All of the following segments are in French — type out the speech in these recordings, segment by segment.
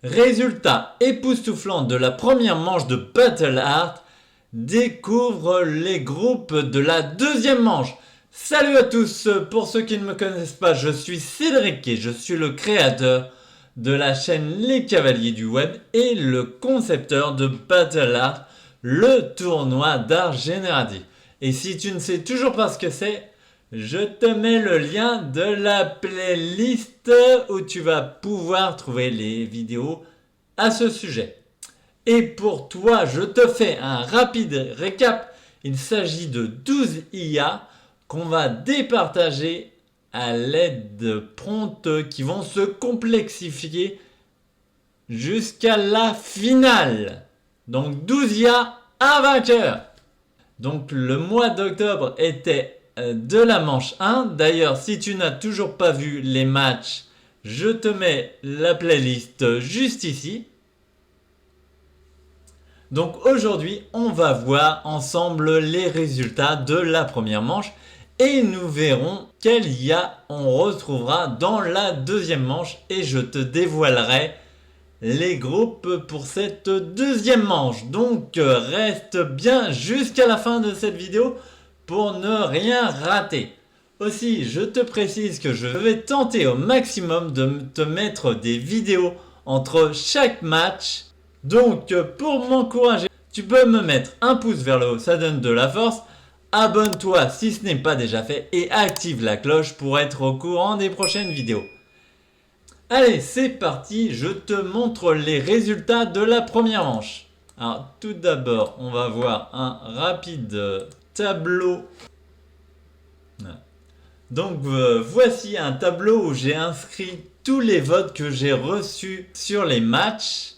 Résultat époustouflant de la première manche de Battle Art, découvre les groupes de la deuxième manche. Salut à tous, pour ceux qui ne me connaissent pas, je suis Cédric et je suis le créateur de la chaîne Les Cavaliers du Web et le concepteur de Battle Art, le tournoi d'art génératif. Et si tu ne sais toujours pas ce que c'est, je te mets le lien de la playlist où tu vas pouvoir trouver les vidéos à ce sujet. Et pour toi, je te fais un rapide récap. Il s'agit de 12 IA qu'on va départager à l'aide de prompts qui vont se complexifier jusqu'à la finale. Donc 12 IA, un vainqueur. Donc le mois d'octobre était de la manche 1. D'ailleurs, si tu n'as toujours pas vu les matchs, je te mets la playlist juste ici. Donc aujourd'hui, on va voir ensemble les résultats de la première manche et nous verrons quel IA on retrouvera dans la deuxième manche et je te dévoilerai les groupes pour cette deuxième manche. Donc reste bien jusqu'à la fin de cette vidéo pour ne rien rater. Aussi, je te précise que je vais tenter au maximum de te mettre des vidéos entre chaque match. Donc pour m'encourager, tu peux me mettre un pouce vers le haut, ça donne de la force. Abonne-toi si ce n'est pas déjà fait et active la cloche pour être au courant des prochaines vidéos. Allez, c'est parti, je te montre les résultats de la première manche. Alors tout d'abord, on va voir un rapide tableau. Donc voici un tableau où j'ai inscrit tous les votes que j'ai reçus sur les matchs.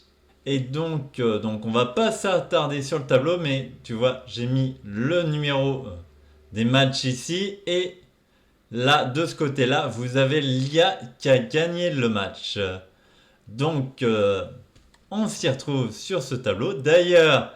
Et donc on va pas s'attarder sur le tableau, mais tu vois, j'ai mis le numéro des matchs ici. Et là, de ce côté-là, vous avez l'IA qui a gagné le match. Donc, on s'y retrouve sur ce tableau. D'ailleurs,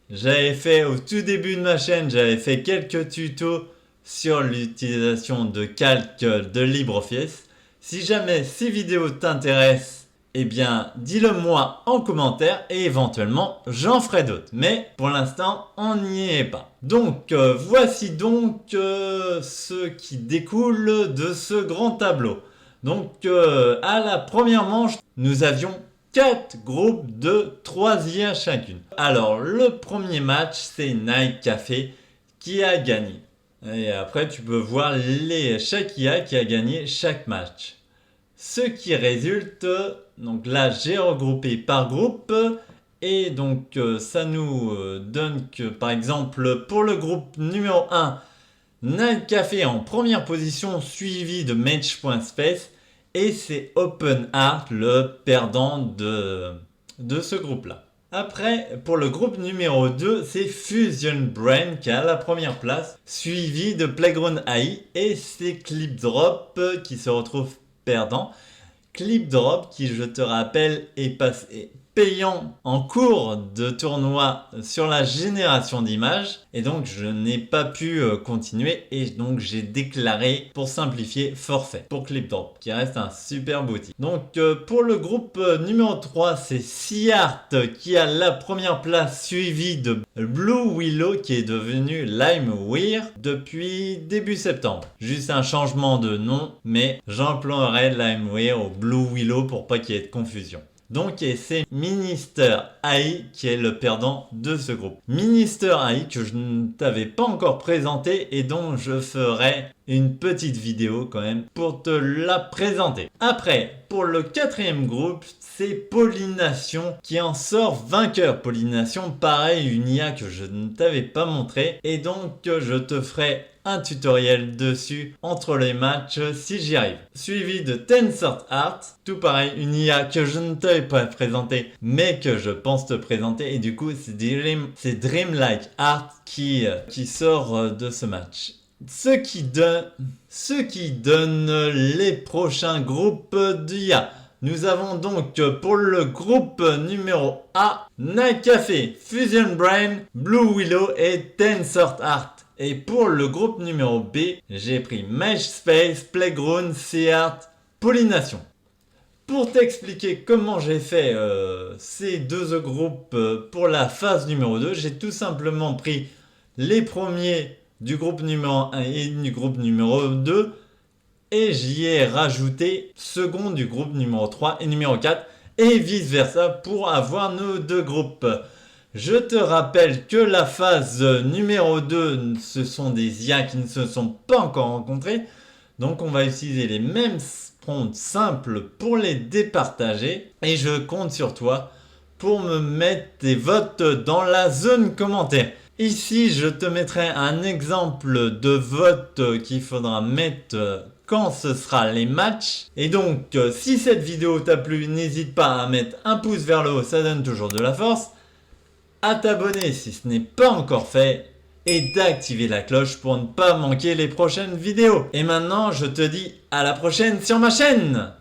j'avais fait au tout début de ma chaîne, j'avais fait quelques tutos sur l'utilisation de calque de LibreOffice. Si jamais ces vidéos t'intéressent, eh bien, dis-le moi en commentaire et éventuellement, j'en ferai d'autres. Mais pour l'instant, on n'y est pas. Donc, voici donc ce qui découle de ce grand tableau. Donc, à la première manche, nous avions 4 groupes de 3 IA chacune. Alors, le premier match, c'est Night Café qui a gagné. Et après, tu peux voir chaque IA qui a gagné chaque match. Ce qui résulte, donc là j'ai regroupé par groupe et donc ça nous donne que par exemple pour le groupe numéro 1, Night Café en première position suivi de Match.space et c'est OpenArt le perdant de ce groupe là. Après, pour le groupe numéro 2, c'est Fusion Brain qui est à la première place, suivi de Playground AI et c'est Clipdrop qui se retrouve perdant. Clipdrop qui, je te rappelle, est payant en cours de tournoi sur la génération d'images et donc je n'ai pas pu continuer et donc j'ai déclaré pour simplifier forfait pour Clipdrop qui reste un super outil. Donc pour le groupe numéro 3 c'est Seaart qui a la première place suivi de Blue Willow qui est devenu Limewire depuis début septembre. Juste un changement de nom mais j'emploierai Limewire au Blue Willow pour pas qu'il y ait de confusion. Donc et c'est Minister AI qui est le perdant de ce groupe. Minister AI que je ne t'avais pas encore présenté et dont je ferai une petite vidéo quand même pour te la présenter. Après, pour le quatrième groupe, c'est Pollination qui en sort vainqueur. Pollination, pareil, une IA que je ne t'avais pas montré et donc je te ferai un tutoriel dessus entre les matchs si j'y arrive. Suivi de Tensor Art, tout pareil, une IA que je ne t'avais pas présentée mais que je pense te présenter et du coup c'est Dreamlike Art qui sort de ce match. Ce qui donne les prochains groupes d'IA. Nous avons donc pour le groupe numéro A, Night Café, Fusion Brain, Blue Willow et Tensor Art. Et pour le groupe numéro B, j'ai pris Match.space, Playground, Seaart, Pollination. Pour t'expliquer comment j'ai fait ces deux groupes pour la phase numéro 2, j'ai tout simplement pris les premiers du groupe numéro 1 et du groupe numéro 2 et j'y ai rajouté second du groupe numéro 3 et numéro 4 et vice versa pour avoir nos deux groupes. Je te rappelle que la phase numéro 2, ce sont des IA qui ne se sont pas encore rencontrés. Donc on va utiliser les mêmes prompts simples pour les départager. Et je compte sur toi pour me mettre tes votes dans la zone commentaire. Ici, je te mettrai un exemple de vote qu'il faudra mettre quand ce sera les matchs. Et donc, si cette vidéo t'a plu, n'hésite pas à mettre un pouce vers le haut, ça donne toujours de la force. À t'abonner si ce n'est pas encore fait. Et d'activer la cloche pour ne pas manquer les prochaines vidéos. Et maintenant, je te dis à la prochaine sur ma chaîne.